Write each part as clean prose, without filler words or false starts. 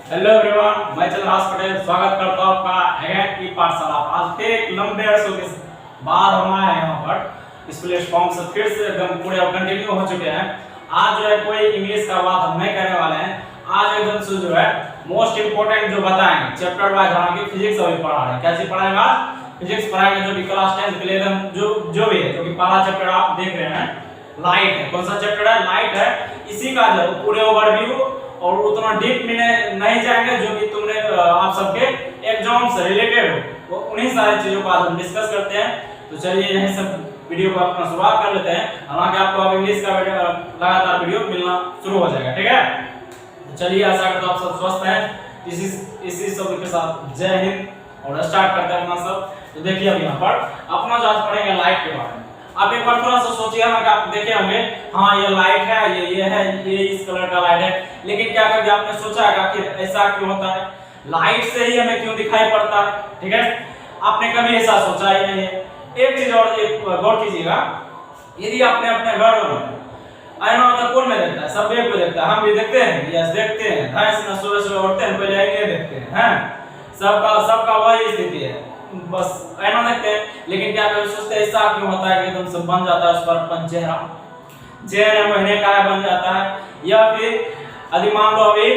Hello everyone, मैं चंद्रहास पटेल स्वागत करता हूं आपका अगेन की पाठशाला। आज फिर एक लंबे अरसों के बाद हम आए हैं यहाँ पर इस प्लेटफॉर्म से, फिर से एकदम पूरे कंटिन्यू हो चुके हैं। आज जो है कोई इंग्लिश का बात हम नहीं करने वाले हैं। आज एकदम से जो है मोस्ट इंपोर्टेंट जो बताएंगे चैप्टर वाइज, हालांकि फिजिक्स अभी पढ़ा रहे हैं। क्या चीज पढ़ाएंगे आज? फिजिक्स पढ़ाएंगे, जो भी क्लास 10 के लिए एकदम जो भी है, जो कि पहला चैप्टर आप देख रहे हैं लाइट है। कौन सा चैप्टर है? लाइट है। इसी का जो पूरे ओवरव्यू और उतना डीप में नहीं जाएंगे, जो कि तुमने आप सबके एग्जाम से रिलेटेड हो, वो उन्हीं सारी चीजों को आज हम डिस्कस करते हैं। तो चलिए यहीं सब वीडियो को अपना शुरुआत कर लेते हैं। हालांकि आपको अब इंग्लिश का लगातार वीडियो मिलना शुरू हो जाएगा, ठीक है? तो चलिए, आशा करता हूं आप सब स्वस्थ हैं। इसी सब के साथ जय हिंद और स्टार्ट करते हैं अपना सब। तो देखिए अब यहाँ पर अपना जो आज पढ़ेंगे लाइट के बारे में। आप एक बार थोड़ा सा सोचिए ना कि आप देखे होंगे, हाँ ये लाइट है, ये है, ये इस कलर का लाइट है, लेकिन क्या कभी आपने सोचा है कि ऐसा क्यों होता है? लाइट से ही हमें क्यों दिखाई पड़ता है? ठीक है, आपने कभी ऐसा सोचा ही नहीं है। एक चीज और गौर कीजिएगा, यदि आपने अपने घर में आईना होता, कौन में देखता है? सब एक को देखता है। हम भी देखते हैं, यस देखते हैं। भैंस सुबह सुबह उठते हैं, पहले आईने देखते हैं। सबका वही स्थिति है, बस आईना देखते हैं। लेकिन क्या कभी सोचते हैं ऐसा क्यों होता है कि एकदम से बन जाता है उस पर अपन चेहरा महीने का बन जाता है? या फिर यदि मान लो अभी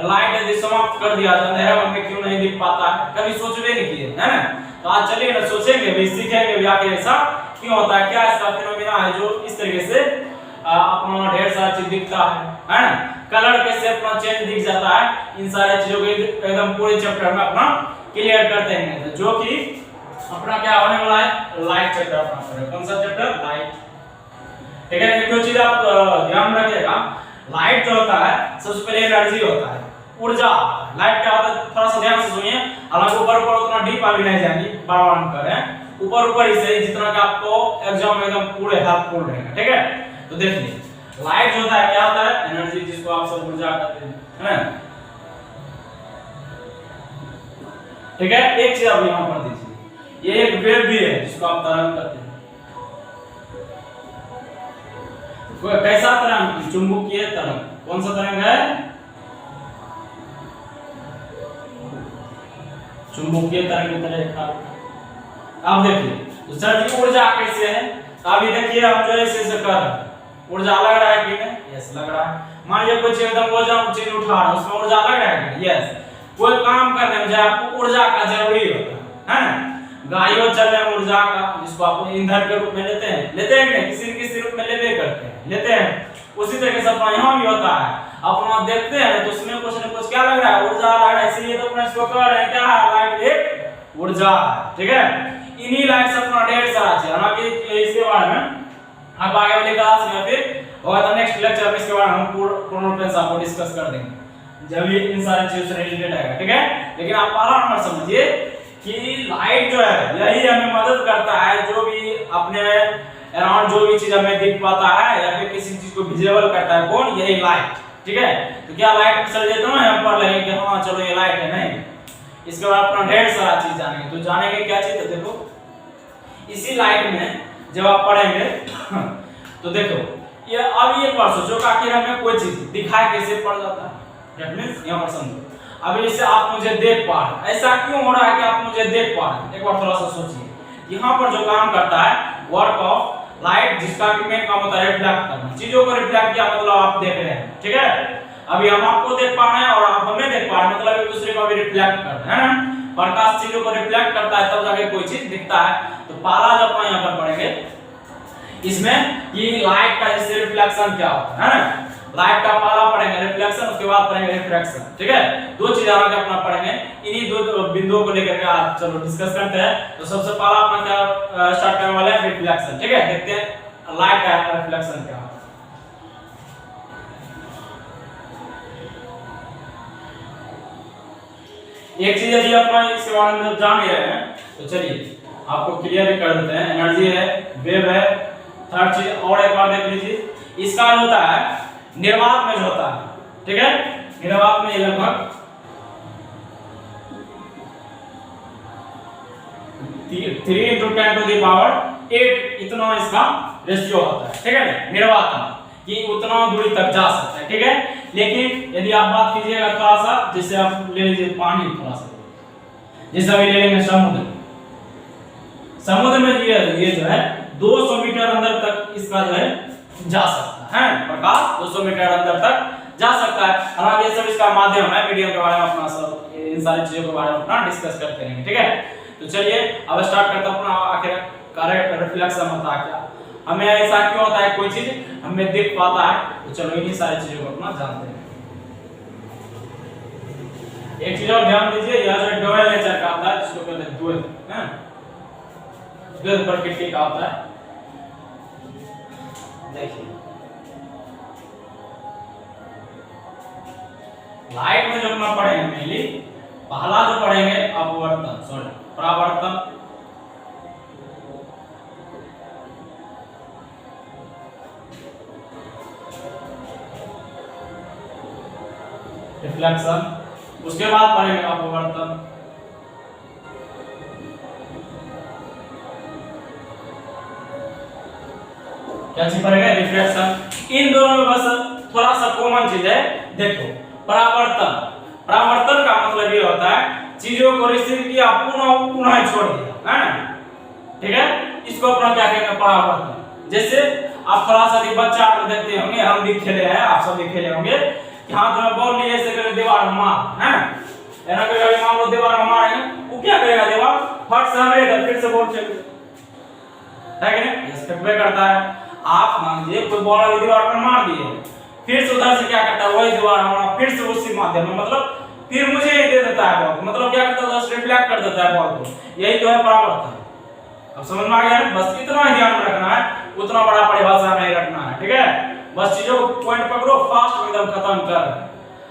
लाइट यदि समाप्त कर दिया जाता है, हमें क्यों नहीं दिख पाता है? कभी सोचवे नहीं किए, है ना? तो आज चलिए ना सोचेंगे भी, सीखेंगे भी आखिर ऐसा क्यों होता है, क्या इसका फिनोमेना है जो इस तरीके से अपना ढेर सारा चीज दिखता है ना? कलर कैसे अपना चेंज दिख जाता है, इन सारी चीजों को एकदम पूरे चैप्टर में अपना क्लियर करते हैं, जो कि अपना क्या होने वाला है? लाइट चैप्टर अपना पढ़ेंगे। कौन सा चैप्टर? लाइट। ठीक है, एक दो चीज आप ध्यान रखिएगा। लाइट जो होता है, सबसे पहले एनर्जी होता है, ऊर्जा। लाइट क्या होता है, थोड़ा सा ध्यान से सुनिए। हालांकि ऊपर उतना डीप अभी नहीं जाएंगे, बार-बार हम कर रहे हैं, ऊपर ही से जितना कि आपको एग्जाम में एकदम पूरे हेल्पफुल रहेगा, ठीक है? तो देखिए, लाइट जो होता है क्या होता है? एनर्जी, जिसको आप सब ऊर्जा कहते हैं, है ना? ठीक है, एक चीज आप यहां पर दीजिए, ये एक वेव भी है जिसको आप तरंग कहते हैं। कैसा तरंग? चुंबकीय तरंग। कौन सा तरंग है? चुंबकीय तरंग की तरह। अब देखिए दूसरा जी, ऊर्जा कैसे है? अभी देखिए हम जो ऐसे कर रहे हैं, ऊर्जा लग रहा है कि नहीं? यस, लग रहा है। मान लीजिए कुछ एकदम वजन चीज उठा रहा है, उसमें ऊर्जा लग रहा है कि नहीं? यस। कोई काम करने में आपको ऊर्जा का जरूरी होता है ना? गाड़ियों चलने में ऊर्जा का, जिसको आप ईंधन के रूप में लेते हैं कि नहीं? किसी न किसी रूप में लेते हैं, लेते हैं। उसी तरीके से अपना यहाँ भी होता है। अपना देखते हैं तो उसमें कुछ न कुछ क्या लग रहा है? ऊर्जा लग रहा है। इसलिए तो अपने इसको कह रहे हैं क्या है? लाइट एक ऊर्जा है, ठीक है? इन्हीं लाइट से अपना ढेर सारा चीज, हालांकि इसके बारे में अब आगे वाली क्लास में फिर होगा, तो नेक्स्ट लेक्चर में इसके बारे में हम पूर्ण रूप से आपको डिस्कस कर देंगे, जब ये इन सारी चीजों से रिलेटेड आएगा, ठीक है? लेकिन आप पहला नंबर समझिए कि लाइट जो है यही हमें मदद करता है, जो भी अपने अराउंड जो भी चीज हमें दिख पाता है या फिर किसी चीज को विजिबल करता है, कौन? यही लाइट, ठीक है? तो क्या लाइट चल जाता है हम पर लगे कि हाँ चलो ये लाइट है? नहीं। इसके बाद अपना ढेर सारा चीज जानेंगे। तो जानेंगे क्या चीज? तो देखो, इसी लाइट में जब आप पढ़ेंगे तो देखो, ये अब एक बार सोचो कि आखिर हमें कोई चीज दिखाई कैसे पड़ जाता है? दैट मींस यहां पर समझो, अभी जैसे आप मुझे देख पा रहे हैं, ऐसा क्यों हो रहा है कि आप मुझे देख पा रहे हैं? एक बार थोड़ा सा सोचिए। यहाँ पर जो काम करता है वर्क ऑफ लाइट, जिसका कि मेन काम होता है रिफ्लेक्ट करना, चीजों को रिफ्लेक्ट किया, मतलब आप देख रहे हैं, ठीक है? अभी हम आपको देख पा रहे हैं और आप हमें देख पा रहे हैं, मतलब एक दूसरे को भी रिफ्लेक्ट कर रहे हैं ना? प्रकाश चीजों को रिफ्लेक्ट करता है, तब जाके कोई चीज दिखता है। तो पहला जब हम यहाँ पर पढ़ेंगे इसमें कि लाइट का जैसे रिफ्लेक्शन क्या होता है ना? लाइट का पहला पढ़ेंगे रिफ्लेक्शन, उसके बाद पढ़ेंगे रिफ्रैक्शन, ठीक है? दो चीज आगे अपना पढ़ेंगे, इन्हीं दो बिंदुओं को लेकर के आज चलो डिस्कस करते हैं। तो सबसे पहला अपना क्या स्टार्ट करने वाले हैं? रिफ्लेक्शन, ठीक है? देखते हैं लाइट का रिफ्लेक्शन क्या है। एक चीज यदि अपना इसके बारे में जान ही रहे हैं तो चलिए आपको क्लियर कर देते हैं। एनर्जी है, वेव है, थर्ड चीज और एक बार देख लीजिए। इसका जो होता है निर्वात में जो होता है, ठीक है? निर्वात में लगभग 3 × 10⁸ इतना इसका रेशियो होता है, ठीक है? निर्वात में कि उतना दूरी तक जा सकता है, ठीक है? लेकिन यदि आप बात कीजिएगा थोड़ा सा, जैसे आप ले लीजिए पानी थोड़ा सा, जैसे अभी ले लेंगे समुद्र। समुद्र में ये जो है 200 मीटर अंदर तक इसका जो है जा सकता है, प्रकाश 200 मीटर अंदर तक जा सकता है। हालांकि ये सब इसका माध्यम है, मीडियम के बारे में अपना सब इन सारी चीजों के बारे में अपना डिस्कस करते रहेंगे, ठीक है। तो चलिए अब स्टार्ट करते हैं अपना आखिर कार्य रिफ्लेक्शन होता है क्या, हमें ऐसा क्यों होता है, कोई चीज हमें दिख पाता है, तो चलो इन्हीं सारी चीजों को अपना जानते हैं। एक चीज और ध्यान दीजिए, यह जो डुअल नेचर का होता है, जिसको कहते हैं डुअल, हैं डुअल प्रकृति का होता है। देखिए लाइट में जो अपना पढ़ेंगे मेनली पहला जो पढ़ेंगे अपवर्तन, सॉरी परावर्तन, रिफ्लेक्शन, उसके बाद पढ़ेंगे अपवर्तन, क्या चीज पढ़ेंगे रिफ्लेक्शन। इन दोनों में बस थोड़ा सा कॉमन चीज है, देखो परावर्तन, परावर्तन का मतलब ये होता है चीजों को रिसीव किया पुनः छोड़ दिया, है ना, ठीक है, इसको अपना क्या कहेंगे परावर्तन। जैसे आप थोड़ा सा बच्चा को देखते होंगे, हम भी खेले हैं, आप सब भी खेले होंगे कि हाथ में बॉल लिए ऐसे करके दीवार में मार, है ना, कभी मान लो दीवार में मारेंगे, वो क्या करेगा, दीवार फट से हमें फिर से बॉल चल है कि नहीं, ये करता है। आप मान लीजिए कोई बॉल अभी दीवार पर मार दिए, फिर से उधर से क्या करता है वही दीवार हमारा फिर से उसी माध्यम में, मतलब फिर मुझे ही दे देता है बॉल, मतलब क्या करता है उधर रिफ्लेक्ट कर देता है बॉल को, यही तो है परावर्तन। अब समझ में आ गया, बस इतना ही ध्यान में रखना है, उतना बड़ा परिभाषा नहीं रखना है, ठीक है, बस चीजों को पॉइंट पकड़ो, फास्ट एकदम खत्म कर।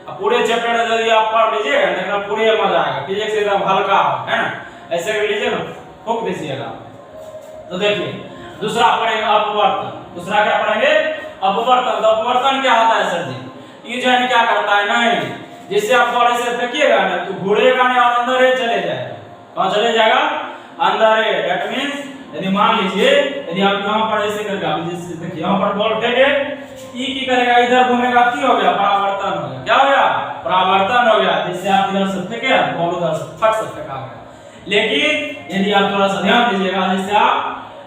अब पूरे चैप्टर यदि आप पढ़ लीजिएगा देखना पूरे मजा आएगा, फिजिक्स एकदम हल्का है ना, ऐसे कर लीजिए ना, फूक दीजिएगा। तो देखिए दूसरा पढ़ेंगे अपवर्तन, दूसरा क्या पढ़ेंगे अपवर्तन। तो अपवर्तन क्या होता है सर जी, ये जो है क्या करता है, नहीं जिससे आप बॉल से फेंकिएगा ना तो घूरेगा नहीं और अंदर ही चले जाएगा, कहां चले जाएगा, अंदर है। दैट मींस यदि मान लीजिए यदि आप यहां पर ऐसे करके आप जैसे देखिए यहां पर बॉल फेंके, ई की करेगा इधर घूमेगा, क्या हो गया परावर्तन हो गया, क्या हो गया परावर्तन हो गया, जिससे आप इधर से फेंके बॉल उधर से फट से फेंका गया। लेकिन यदि आप थोड़ा सा ध्यान दीजिएगा, जैसे आप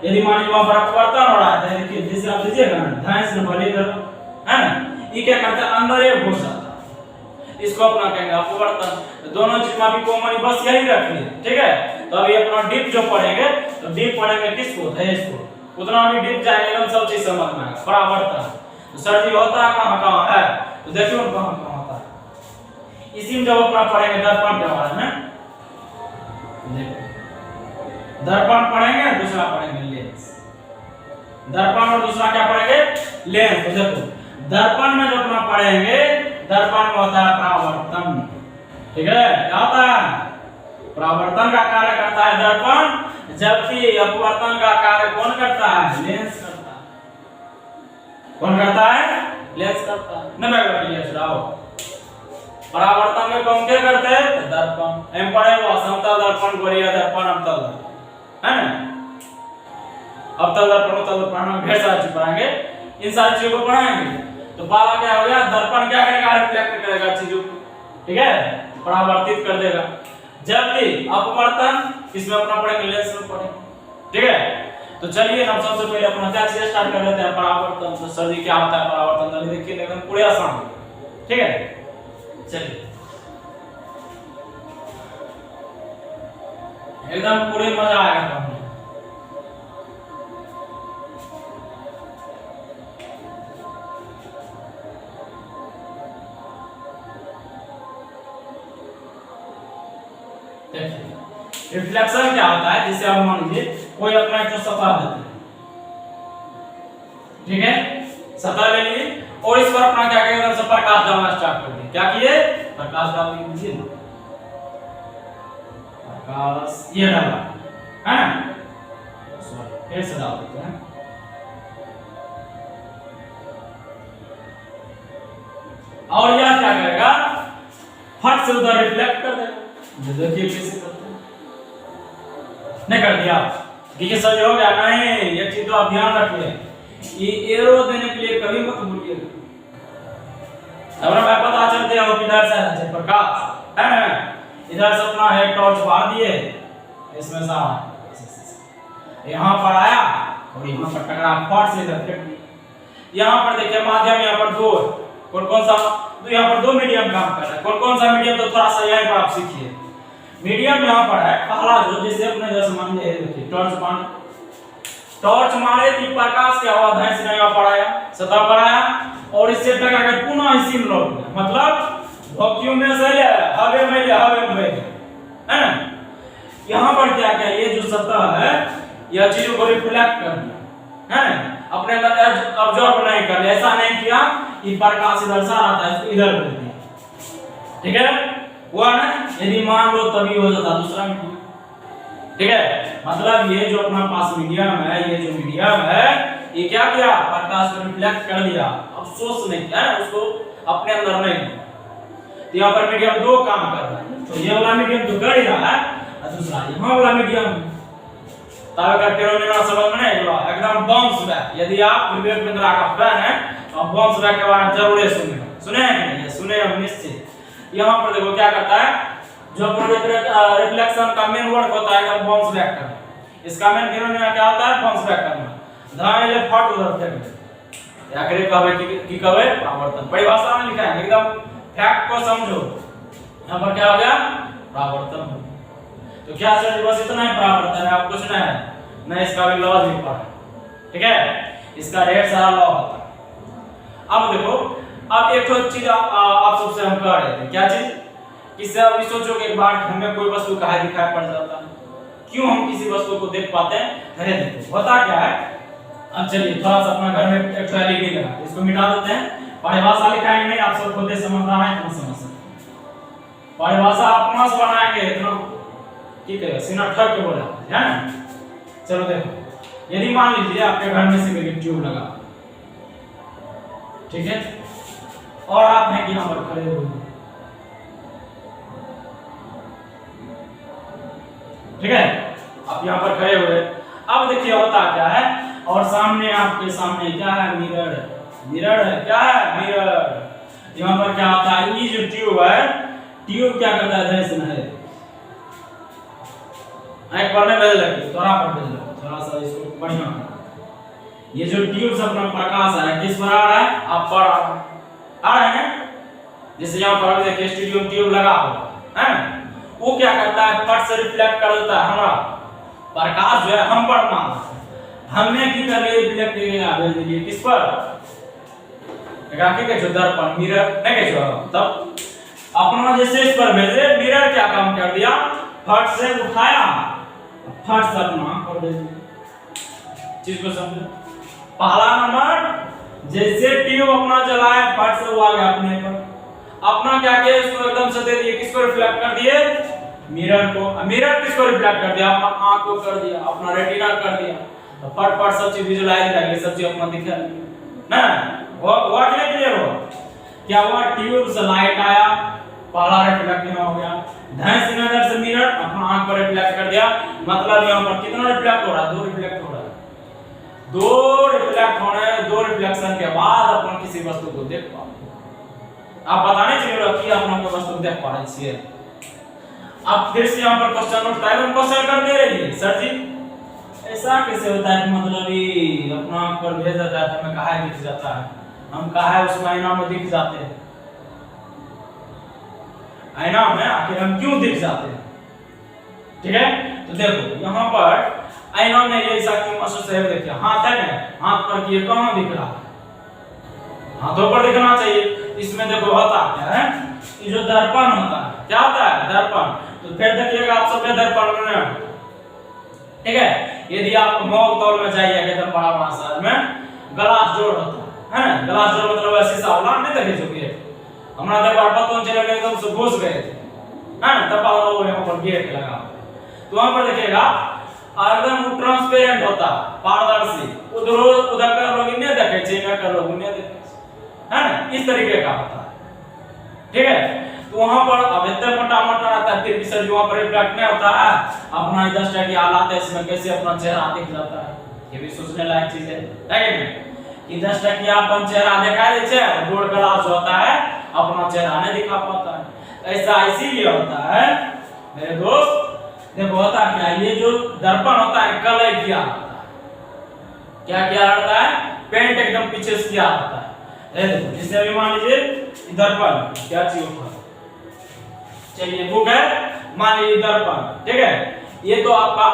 यदि मान लीजिए वहां पर अपवर्तन हो रहा है, देखिए जैसे आप दीजिएगा ना ध्यान से भले इधर है ना, ये क्या करता है अंदर ही घुस जाता है, इसको अपना कहेंगे अपवर्तन। दोनों चीज में भी कॉमन बस यही रखनी है, ठीक है। तो अभी अपना डीप जो पढ़ेंगे तो डीप पढ़ेंगे किसको, तेज को, उतना भी डीप जाएंगे एकदम सब चीज समझ में आएगा। परावर्तन तो सर जी होता है कहां है, तो देखिए कहां होता है, इसी में जब अपना पढ़ेंगे दर्पण के बारे में, देखो दर्पण पढ़ेंगे, दूसरा पढ़ेंगे लेंस, दर्पण और दूसरा क्या पढ़ेंगे लेंस। तो देखो दर्पण में जो अपना पढ़ेंगे, दर्पण में होता है परावर्तन, ठीक है, क्या होता है परावर्तन का कार्य करता है दर्पण, जबकि अपवर्तन का कार्य कौन करता है, लेंस करता है। कौन करता है, लेंस करता है। न मैं क्लियर सुनाओ, परावर्तन में कौन क्या करते हैं, दर्पण, एम पढ़े वो समतल दर्पण, गोलीय दर्पण, अवतल दर्पण, है ना, अवतल दर्पण उत्तल दर्पण ढेर सारी चीज पढ़ाएंगे, इन सारी चीजों को पढ़ाएंगे। तो पहला क्या हो गया, दर्पण क्या करेगा, रिफ्लेक्ट करेगा चीजों को, ठीक है, परावर्तित कर देगा। जबकि अपवर्तन इसमें अपना पढ़ेंगे लेंस में पढ़ेंगे, ठीक है। तो चलिए हम सबसे पहले अपना क्या चीज स्टार्ट कर लेते हैं, परावर्तन। तो सर जी क्या होता है परावर्तन, तो देखिए एकदम पूरे आसान, ठीक है, चलिए एकदम पूरे मजा आएगा। रिफ्लेक्शन क्या होता है, जैसे आप मान लीजिए कोई अपना एक सतह देते हैं, ठीक है, सतह ले लिए और इस पर अपना क्या करेंगे, सब प्रकाश डालना स्टार्ट कर दिए, क्या किए प्रकाश डाल दीजिए, प्रकाश ये डाला है ना, सॉरी ऐसे डाल देते हैं, और यह क्या करेगा फट से उधर रिफ्लेक्ट कर देगा। देखिए कैसे करते हैं, नहीं कर दिया कि ये सही हो गया, नहीं ये चीज तो आप ध्यान रखिए, ये एरो देने के लिए कभी मत भूलिएगा। इधर से है प्रकाश है ना, इधर से अपना है टॉर्च मार दिए, इसमें से यहाँ पर आया और यहाँ पर टकरा फट से इधर फेंक दिया। यहाँ पर देखिए माध्यम यहाँ पर दो, कौन कौन सा, तो यहाँ पर दो मीडियम काम कर रहा है, कौन कौन सा मीडियम, तो थोड़ा सा यहीं पर आप सीखिए। मीडियम यहाँ पर है पहला जो, जैसे अपने जैसे मान लीजिए देखिए टॉर्च मारे कि प्रकाश क्या हुआ, धैर्य से यहाँ पर आया, सतह पर आया और इससे टकरा के पुनः इसी में लौट गया, मतलब वैक्यूम में से हवा में है ना। यहाँ पर क्या क्या, ये जो सतह है यह चीजों को रिफ्लेक्ट कर दिया है ना, अपने अंदर अब्जॉर्ब नहीं कर लिया, ऐसा नहीं किया कि प्रकाश इधर से आता है इसको इधर भेज दिया, ठीक है हुआ ना। यदि मान लो तभी हो जाता दूसरा मीडियम, ठीक है, मतलब ये जो अपना पास मीडियम है, ये जो मीडियम है ये क्या किया, प्रकाश को रिफ्लेक्ट कर दिया, अफसोस नहीं किया है उसको अपने अंदर नहीं। तो यहाँ पर मीडियम दो काम कर रहा है, तो ये वाला मीडियम तो कर ही रहा है और दूसरा यहाँ वाला मीडियम तब का फेनोमेना समझ में नहीं आएगा, एकदम बाउंस बैक। यदि आप विवेक बिंद्रा का फैन है तो आप बाउंस बैक के बारे में जरूर सुने हैं कि नहीं, सुने हम निश्चित। यहाँ पर देखो क्या करता है, जो रिफ्लेक्शन का मेन वर्क होता है एकदम बाउंस बैक करना, इसका मेन फेनोमेना क्या होता है, बाउंस बैक करना, धाए ले फट उधर फेंक दे, या करे कहवे की कहवे परावर्तन, परिभाषा में लिखा है एकदम फैक्ट को समझो। यहाँ पर क्या हो गया, परावर्तन। तो क्या सर बस इतना ही परावर्तन है, आप कुछ नहीं इसका भी लॉ लिख पा रहे, ठीक है, इसका ढेर सारा लॉ होता है। अब देखो, अब एक तो चीज आप सबसे हम कह रहे थे, क्या चीज, इससे अब सोचो कि एक बार हमें कोई वस्तु कहाँ दिखाई पड़ जाता है, क्यों हम किसी वस्तु को देख पाते हैं, अरे देखो होता क्या है। अब चलिए थोड़ा सा अपना घर में एक एलईडी लगा, इसको मिटा देते हैं, परिभाषा लिखाएंगे नहीं, आप सब खुद से समझना है तो समझ सकते, परिभाषा अपना से बनाएंगे इतना ठीक है, सीना ठक के बोला है ना। चलो देखो, यदि मान लीजिए आपके घर में से एक ट्यूब लगा, ठीक है, और आप हैं कि यहाँ पर खड़े हुए, ठीक है, आप यहाँ पर खड़े हुए, अब देखिए होता क्या है, और सामने आपके सामने क्या है, मिरर है, क्या है, मिरर। यहाँ पर क्या होता है, ये जो ट्यूब है, ट्यूब क्या करता है, जैसे है एक बार में बदल लगी, थोड़ा पर बदल लगी, थोड़ा सा इसको बढ़िया कर। ये जो ट्यूब से अपना प्रकाश है किस पर आ रहा है, आप पर आ रहा है, जैसे यहाँ पर देखिए स्टेडियम ट्यूब लगा हुआ है, वो क्या करता है, फट से रिफ्लेक्ट कर देता है, हमारा प्रकाश जो है हम पर मारता है, हमने की कर लिए रिफ्लेक्ट भेज दिए किस पर, के जो दर्पण मिरर नहीं के जो, तब अपना जैसे इस पर भेजे, मिरर क्या काम कर दिया, फट से उठाया, फट से अपना कर दे, चीज को समझो। पहला नंबर, जैसे ट्यूब अपना चलाए फट से वो आ गया अपने पर, अपना क्या किया, इसको एकदम से दे दिए, किसको रिफ्लेक्ट कर दिए, मिरर को। मिरर किसको रिफ्लेक्ट कर दिया, अपना आंख को कर दिया, अपना रेटिना कर दिया, तो फट फट सब चीज विजुअलाइज कर गई, सब चीज अपना दिखा ना, वो क्या क्लियर हो, क्या हुआ, ट्यूब से लाइट आया, पहला रिफ्लेक्ट हो गया, धैर्य से नजर से मिरर अपना आंख पर रिफ्लेक्ट कर दिया, मतलब यहाँ पर कितना रिफ्लेक्ट हो रहा है, दो रिफ्लेक्ट हो रहा है, दो रिफ्लेक्ट होने, दो रिफ्लेक्शन के बाद अपन किसी वस्तु को देख पाओ। आप बताने चाहिए कि अपना कोई वस्तु देख पा रहे हैं। अब फिर से यहाँ पर क्वेश्चन उठता है, हम क्वेश्चन कर दे रही है, सर जी ऐसा कैसे होता है, मतलब ये अपना आंख पर भेज देता है, हमें कहाँ दिख जाता है, हम कहाँ उस आईना में दिख जाते हैं, आईना में आखिर हम क्यों दिख जाते हैं, ठीक है। तो देखो यहाँ पर आईना में ये ऐसा क्यों महसूस है, देखिए हाथ है ना, हाथ पर किए कहाँ दिख रहा है, हाथों पर दिखना चाहिए। इसमें देखो होता क्या है, ये जो दर्पण होता है, क्या होता है दर्पण, तो फिर देखिएगा आप सबके दर्पण में, ठीक है, यदि आप मॉल तौल में जाइए एकदम बड़ा बड़ा शहर में ग्लास डोर होता है ना, ग्लास डोर मतलब शीशा वाला नहीं देखे जो गेट, हमरा दरबार पर तो चले एकदम से घुस गए थे, है ना, तब वो यहाँ पर गेट लगा, तो वहां पर देखिएगा एकदम ट्रांसपेरेंट होता, पारदर्शी, उधर उधर का लोग नहीं देखे चाहिए, कर लोग नहीं देखे, है ना, इस तरीके का होता है, ठीक है। तो वहां पर अब इतना मोटा मोटा रहता है, फिर भी सर वहां पर रिफ्लेक्ट नहीं होता है, अपना 10 टका की हालत है, इसमें कैसे अपना चेहरा दिख जाता है, ये भी सोचने लायक चीज है कि नहीं, कि 10 टका अपन चेहरा दिखाई दे छे, रोड ग्लास होता है, अपना अपना चेहरा नहीं दिखा पाता है। ऐसा इसीलिए होता है मेरे दोस्त, देखो होता क्या है, ये जो दर्पण होता है कलर किया होता है। क्या किया होता है? पेंट एकदम पीछे से किया होता है। ये देखो जैसे अभी मान लीजिए दर्पण क्या चीज होता है, चलिए बुक है, मान लीजिए दर्पण, ठीक है, ये तो आपका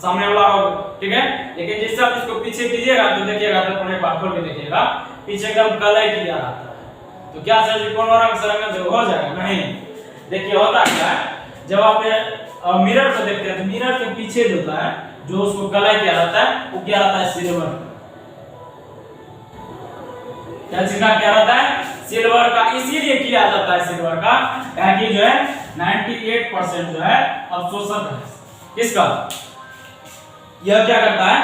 सामने वाला होगा, ठीक है। लेकिन जैसे आप इसको पीछे कीजिएगा तो देखिएगा दर्पण एक बार खोल के देखिएगा, पीछे एकदम कलर किया रहता है। तो क्या सर कोनो रंग से रंग हो जाएगा? नहीं। देखिए होता क्या है, जब आप मिरर को देखते हैं तो मिरर के पीछे जो होता है, जो उसको कलर किया रहता है, वो क्या रहता है? सिल्वर। क्या चीज का क्या रहता है? सिल्वर का। इसीलिए किया जाता है सिल्वर का, ताकि जो है 98% जो है अवशोषक है। किसका? यह क्या करता है?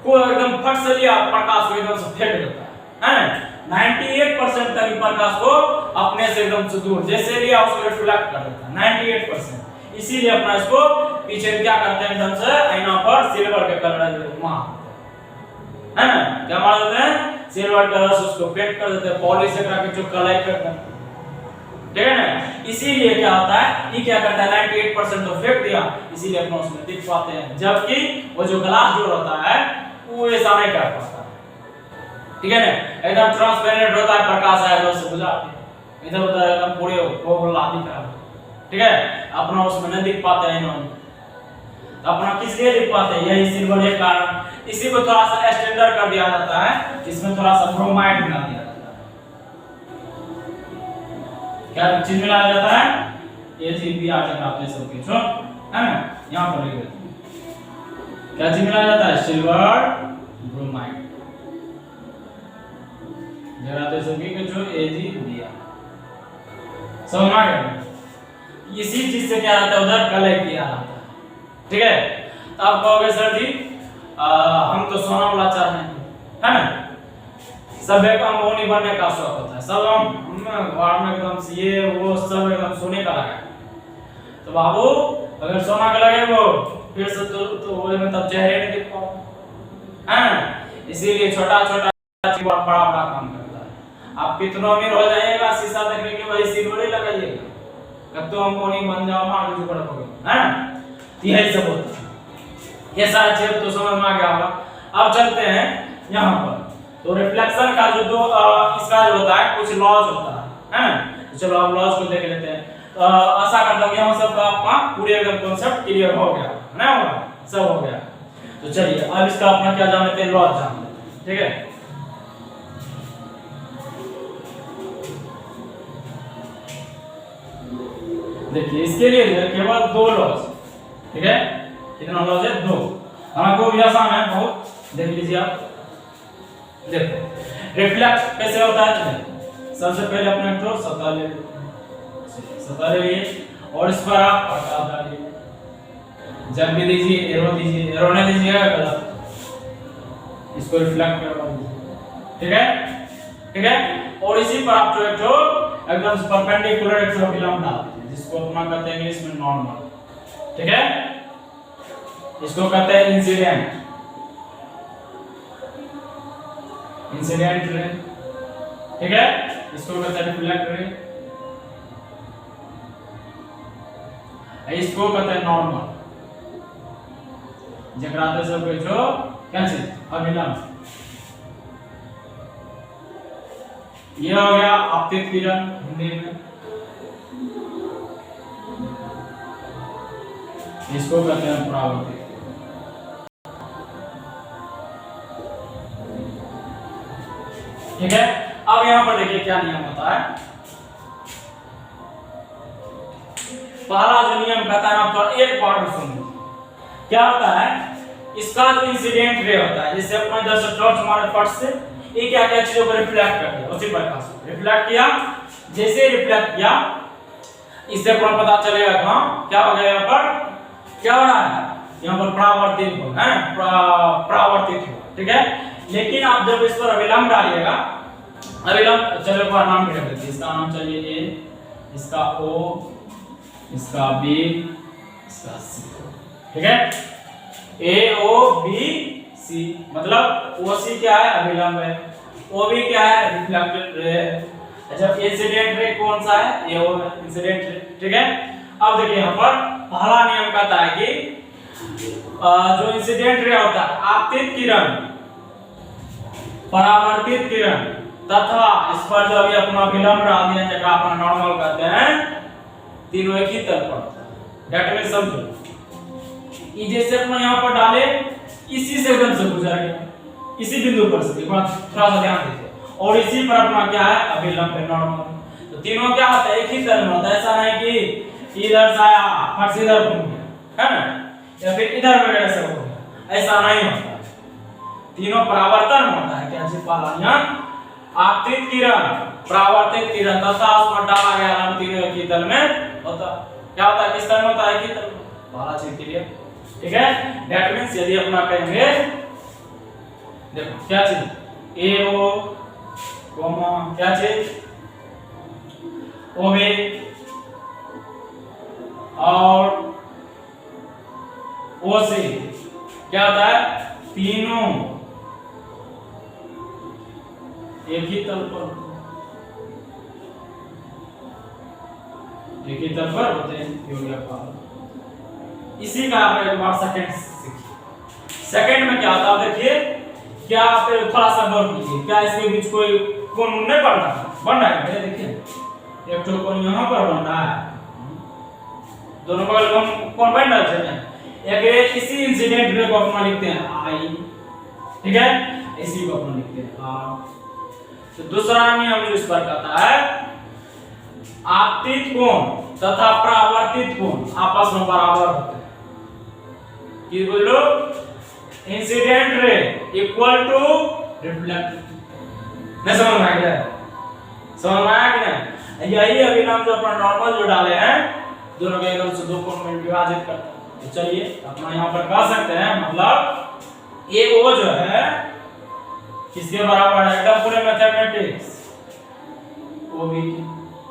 को एकदम फट से लिया प्रकाश को एकदम से फेंक देता है ना। 98% तक प्रकाश को अपने से एकदम से दूर जैसे लिया उसको रिफ्लेक्ट कर देता है 98%। इसीलिए अपना इसको पीछे क्या करते हैं, एकदम से आईना पर सिल्वर के कलर वहां है ना, क्या मार देते हैं? सिल्वर कलर से उसको पेंट कर देते हैं, पॉलिश से करके जो कलर करते हैं, ठीक है ना। इसीलिए क्या होता है, ये क्या करता है 98% तो फेंक दिया, इसीलिए अपना उसमें दिख पाते हैं, जबकि वो जो ग्लास जो होता है वो ऐसा नहीं कर पाता, ठीक है ना। एकदम ट्रांसपेरेंट होता है, प्रकाश आया तो उससे बुझाते, इधर उधर एकदम पूरे गोला दिख रहा है, ठीक है, अपना उसमें नहीं दिख पाते हैं इन्होंने। तो अपना किस लिए दिख पाते हैं? यही सिल्वर के कारण। इसी को थोड़ा सा स्टैंडर्ड कर दिया जाता है, इसमें थोड़ा सा ब्रोमाइड मिला दिया जाता है। क्या चीज मिलाया जाता है? AgBr आप सब कुछ है ना, यहां पर लिख देते हैं। क्या चीज मिलाया जाता है? सिल्वर ब्रोमाइड जराते सब की जो AgBr समझ में आ गया। इसी चीज से क्या आता है, उधर कलर किया जाता है, ठीक है। तो आप कहोगे सर जी हम तो सोना वाला चाहते हैं, है ना, सब एक अंबानी बनने का शौक होता है, सब हम घर में एकदम से ये वो सब एकदम सोने का लगा। तो बाबू अगर सोना का लगे वो फिर से तो वो मतलब चेहरे नहीं दिख पाओ, है ना। इसीलिए छोटा छोटा बड़ा बड़ा काम करता है। आप कितना अमीर हो जाइएगा, शीशा देखने के वही सिल्वर ही लगाइएगा, कब तो अंबानी बन जाओ, मार दीजिए बड़ा हो गया, है ना। यही सब होता है। ये सारा चीज तो समझ में आ गया होगा। अब चलते हैं यहाँ पर, तो रिफ्लेक्शन का जो दो इसका जो होता है कुछ लॉज होता है ना। तो चलो आप लॉज को देख लेते हैं। तो आशा करता हूँ यहाँ सब आपका पूरे एकदम कॉन्सेप्ट क्लियर हो गया ना, होगा सब हो गया। तो चलिए अब इसका अपना क्या जान लेते हैं, लॉज जान लेते हैं, ठीक है। देखिए इसके लिए केवल दो लॉज, ठीक है, कितना लॉज है? दो। हमको भी आसान है बहुत, देख लीजिए आप। देखो रिफ्लेक्ट कैसे होता है, सबसे पहले अपने तो सतह ले लीजिए और इस पर आप प्रकाश डालिए। जब भी दीजिए एरो दीजिए, एरो नहीं दीजिएगा गलत, इसको रिफ्लेक्ट करवा दीजिए, ठीक है, ठीक है। और इसी पर आप जो एकदम परपेंडिकुलर एक फिल्म डाल दीजिए, जिसको अपना कहते हैं इंग्लिश में नॉर्मल, ठीक है। इसको कहते हैं इंसिडेंट रे, ठीक है। इसको कहते हैं रिफ्लेक्ट रे, इसको कहते हैं नॉर्मल, जकरा से सब जो क्या चीज अभिलंब। ये हो गया आपतित किरण हिंदी में, इसको कहते हैं परावर्तित। ठीक है। अब यहां पर देखिए क्या नियम होता है। पहला जो नियम कहता है ना, एक बार सुनिए क्या होता है। इसका जो इंसिडेंट रे होता है, जैसे अपना इधर से टॉर्च मारे फट से, ये क्या क्या चीजों को रिफ्लेक्ट कर दिया, उसी प्रकाश को रिफ्लेक्ट किया। जैसे रिफ्लेक्ट किया, इससे अपन पता चलेगा कहां क्या हो गया, यहाँ पर क्या हो रहा है, यहाँ पर परावर्तित हो है, परावर्तित हो, ठीक है। लेकिन आप जब इस पर अविलंब डालिएगा, अविलंब चलो एक बार नाम लिख देते, इसका नाम चलिए ए, इसका ओ, इसका बी, इसका सी, ठीक है। ए ओ बी सी मतलब ओ सी क्या है, अविलंब है, ओ बी क्या है, रिफ्लेक्टेड रे, अच्छा इंसिडेंट रे कौन सा है, ये वो इंसिडेंट रे, ठीक है। अब देखिए यहाँ पर पहला नियम कहता है कि जो इंसिडेंट रे होता है आपतित किरण, परावर्तित किरण तथा इस पर जो अभी अपना विलंब डाल दिया जगह अपना नॉर्मल कहते हैं, तीनों एक ही तल पर। डेट में समझो ये जैसे अपना यहाँ पर डाले इसी से एकदम से गुजर गया, इसी बिंदु पर से, थोड़ा सा ध्यान दीजिए, और इसी पर अपना क्या है अभिलंब है नॉर्मल। तो तीनों क्या होता है एक ही तल में होता है, ऐसा नहीं कि इधर से आया फट से इधर घूम गया है ना, या फिर इधर वगैरह से हो गया, ऐसा नहीं होता। तीनों परावर्तन होता है। क्या चीज वाला नियम, आपतित किरण, परावर्तित किरण तथा उस पर डाला गया लंब तीनों एक ही तल में होता। क्या होता है, किस तल में होता है, एक ही तल में। वाला चीज क्लियर, ठीक है। दैट मींस यदि अपना कहेंगे देखो क्या चीज ए ओ कोमा क्या चीज ओ बी और ओ से क्या होता है, तीनों एक ही तल पर, एक ही तल पर होते हैं। ये हो गया। इसी का आप एक बार सेकंड सीखिए। सेकंड में क्या होता है देखिए, क्या आप थोड़ा सा गौर कीजिए, क्या इसके बीच कोई कोण नहीं बन रहा है, बन रहा है, देखिए एक तो कोण यहाँ पर बन रहा है, दोनों बगल कोण बन रहा है। एक इसी इंसिडेंट रे को अपना लिखते हैं आई, ठीक है, इसी को अपना लिखते हैं आर। तो दूसरा नियम जो इस पर कहता है आपतित कोण तथा परावर्तित कोण आपस में बराबर होते हैं। कि बोलो incident ray equal to reflected, नहीं समझ में आ गया, समझ में आया कि नहीं। यही अभिलंब जो अपना नॉर्मल जो डाले हैं दोनों के एकदम से दो कोण में विभाजित करते हैं। तो चलिए अपना यहाँ पर कह सकते हैं, मतलब ए ओ जो है किसके बराबर है, एकदम पूरे मैथमेटिक्स ओ बी,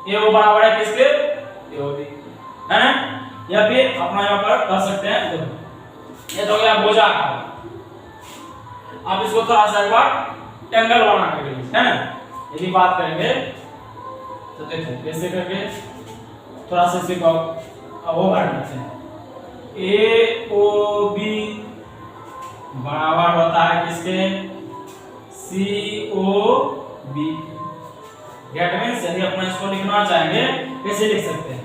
ए ओ बराबर है किसके, ए ओ बी, है ना। या फिर अपना यहाँ पर कह सकते हैं देखो ये तो गया बोझा का, आप इसको थोड़ा सा एक बार एंगल बना के लिए, है ना। यदि बात करेंगे तो देखो कैसे करके थोड़ा सा इसे वो कर देते हैं, ए ओ बी बराबर होता है किसके, सी ओ बी। दैट मींस यदि अपना इसको लिखना चाहेंगे कैसे लिख सकते हैं,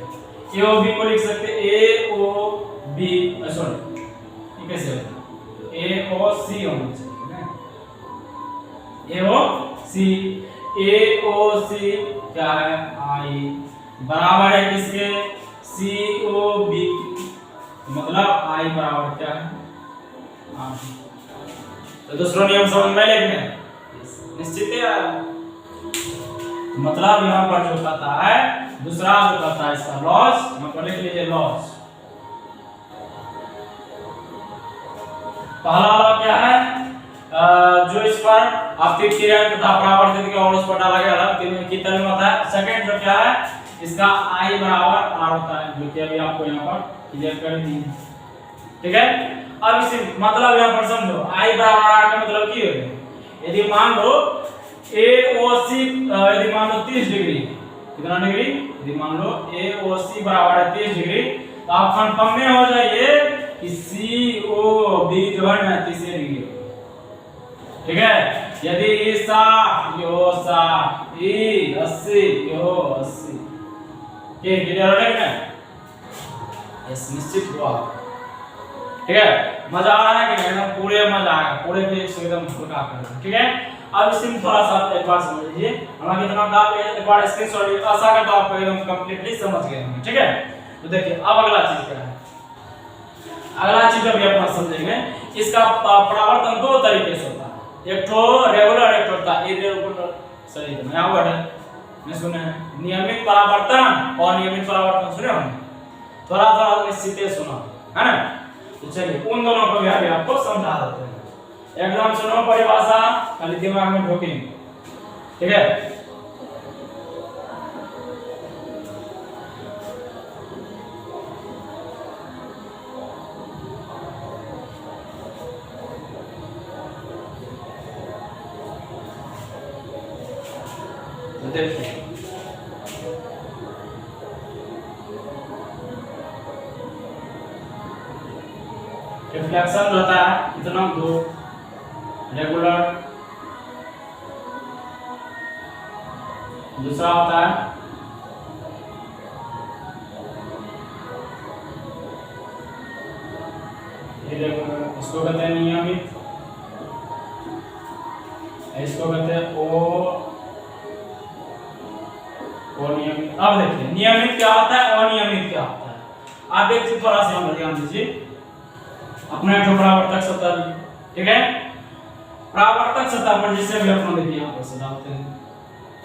ए ओ बी को लिख सकते हैं ए ओ बी, सॉरी ये कैसे होता है ए ओ सी होना चाहिए ना, ए ओ सी, ए ओ सी क्या है आई बराबर है किसके, सी ओ बी, मतलब आई बराबर क्या है आई। तो दूसरा नियम समझ में लिखने निश्चित है, मतलब यहाँ पर जो कहता है दूसरा जो कहता है इसका लॉस, यहाँ पर लिख लीजिए लॉस। पहला लॉ क्या है, जो इस पर आपतित किरण तथा परावर्तित के और उस पर डाला गया लंब तीनों की तल में होता है। सेकंड जो क्या है इसका आई बराबर आर होता है, जो कि अभी आपको यहाँ पर क्लियर कर दी, ठीक है। अब इसी मतलब यहाँ पर समझो आई बराबर आर का मतलब की है, यदि मान लो ए ओ सी यदि मान लो 30 डिग्री, कितना डिग्री, यदि मान लो ए ओ सी बराबर है 30 डिग्री, तो आप कंफर्म में हो जाइए कि सी ओ बी जो है ना 30 डिग्री, ठीक है। यदि ईसा यो सा ई 80 यो 80, के क्लियर है ना, यस निश्चित हुआ, ठीक है। मजा आ रहा है कि नहीं, पूरे मजा आएगा, पूरे पे एकदम फुलका कर, ठीक है। अब इसी में थोड़ा सा एक बार समझ लीजिए, हमारा कितना काम है, एक बार स्क्रीनशॉट आशा करता हूं आप एकदम कंप्लीटली समझ गए होंगे, ठीक है। तो देखिए अब अगला चीज क्या है, अगला चीज अभी अपना समझेंगे। इसका परावर्तन दो तरीके से होता है, एक तो रेगुलर, एक होता है इरेगुलर। सही है, नया वर्ड है, मैं सुने हैं नियमित परावर्तन और नियमित परावर्तन सुने होंगे, थोड़ा थोड़ा निश्चित सुना है ना। तो चलिए उन दोनों को भी अभी आपको समझा देते हैं, एकदम सुनो परिभाषा, खाली दिमाग में ढोकेंगे, ठीक है। तो देखिए रिफ्लेक्शन रहता है इतना दो, रेगुलर दूसरा होता है इरेगुलर, इसको कहते हैं नियमित, इसको कहते हैं अनियमित। अब देखिए नियमित क्या होता है, अनियमित क्या होता है। आप एक चीज थोड़ा सा यहाँ ध्यान दीजिए, अपना जो परावर्तक सतह, ठीक है, परावर्तक सतह पर जिसे भी अपना देखिए यहाँ पर से डालते हैं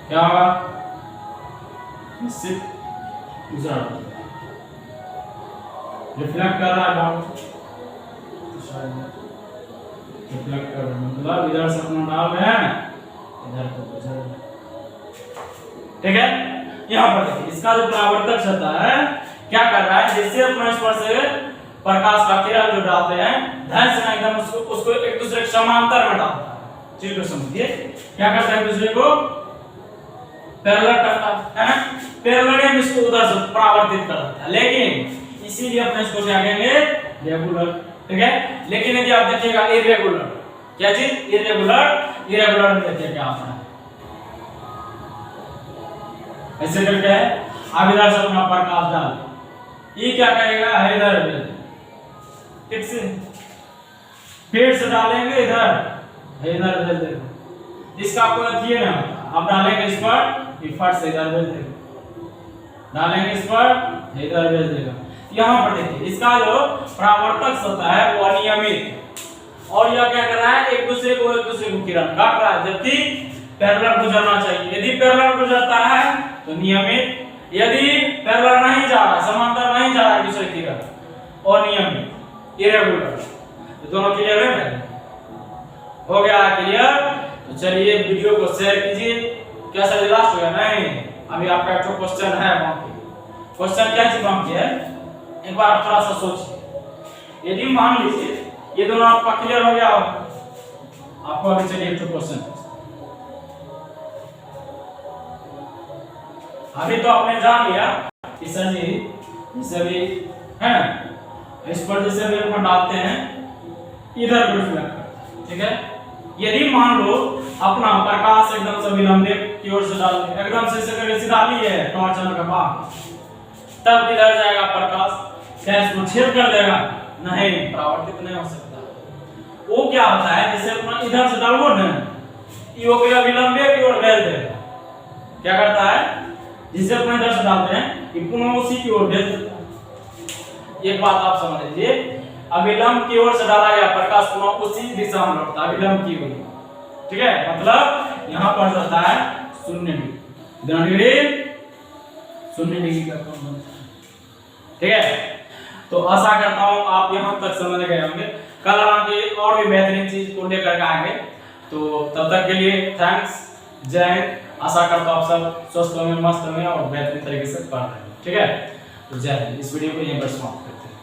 क्या होगा, निश्चित दूसरा रिफ्लेक्ट कर रहा है, रिफ्लेक्ट कर रहा है मतलब इधर से अपना डाल रहे हैं इधर को गुजर, ठीक है। यहाँ पर देखिए इसका जो परावर्तक सतह है क्या कर रहा है, जिससे अपने स्पर्श से प्रकाश का किरण जो डालते हैं ध्यान से एकदम उसको एक दूसरे के समांतर में डालता है। चीज को समझिए, क्या करता है, एक दूसरे को पैरेलल करता है ना, पैरेलल इसको उधर से परावर्तित करता है, लेकिन इसीलिए अपने इसको क्या कहेंगे, रेगुलर, ठीक है। लेकिन यदि आप देखिएगा इरेगुलर, क्या चीज, इरेगुलर, इरेगुलर में देखिए क्या आता है, ऐसे करके है, अब इधर से अपना प्रकाश डाल, ये क्या करेगा, इधर ठीक से, फिर से डालेंगे इधर, इधर भेज देगा, इसका कोई अथी ना, अब डालेंगे इस पर, ये फट से इधर भेज देगा, डालेंगे इस पर, इधर भेज देगा। यहाँ पर देखिए इसका जो परावर्तक सतह है वो अनियमित, और यह क्या कर रहा है, एक दूसरे को किरण काट रहा है, जबकि पैरेलल गुजरना चाहिए। यदि पैरेलल गुजरता है तो नियमित, यदि पैरेलल नहीं जा रहा, समांतर नहीं जा रहा है दूसरे किरण, अनियमित, इरेगुलर। तो दोनों क्लियर है, हो गया क्लियर। तो चलिए वीडियो को शेयर कीजिए। कैसा लास्ट हो गया, नहीं अभी आपका एक क्वेश्चन है बाकी। क्वेश्चन क्या चीज बाकी है, एक बार थोड़ा सा सोचिए। यदि मान लीजिए ये दोनों आपका क्लियर हो गया, आपको अभी चलिए एक क्वेश्चन, अभी तो आपने जान लिया कि सर जी जैसे भी है ना, इस पर जैसे भी अपन डालते हैं इधर रिफ्लेक्ट करता है, ठीक है। यदि मान लो अपना प्रकाश एकदम से विलंब की ओर से डाल दे, एकदम से इसे करके सीधा लिए टॉर्च का बाहर, तब किधर जाएगा प्रकाश, क्या इसको छेद कर देगा, नहीं, परावर्तित नहीं हो सकता। वो क्या होता है, जैसे अपना इधर से डालो ना, ये हो गया विलंब की ओर भेज देगा, क्या करता है, जिसे अपने इधर से डालते हैं ये पुनः उसी की ओर भेज देता है। एक बात आप समझ लीजिए, अविलंब की ओर से डाला गया प्रकाश पुनः उसी दिशा में लौटता है, अविलंब की ओर, ठीक है। मतलब यहाँ पर रहता है 0 डिग्री, 0 डिग्री का कोण बनता है, ठीक है। तो आशा करता हूँ आप यहाँ तक समझ गए होंगे। कल आगे और भी बेहतरीन चीज को लेकर आएंगे, तो तब तक के लिए थैंक्स, जय हिंद। आशा करता हूँ आप सब स्वस्थ होंगे, मस्त होंगे और बेहतरीन तरीके से पढ़ रहे हैं, ठीक है। तो जय हिंद। इस वीडियो को यहीं पर समाप्त करते हैं।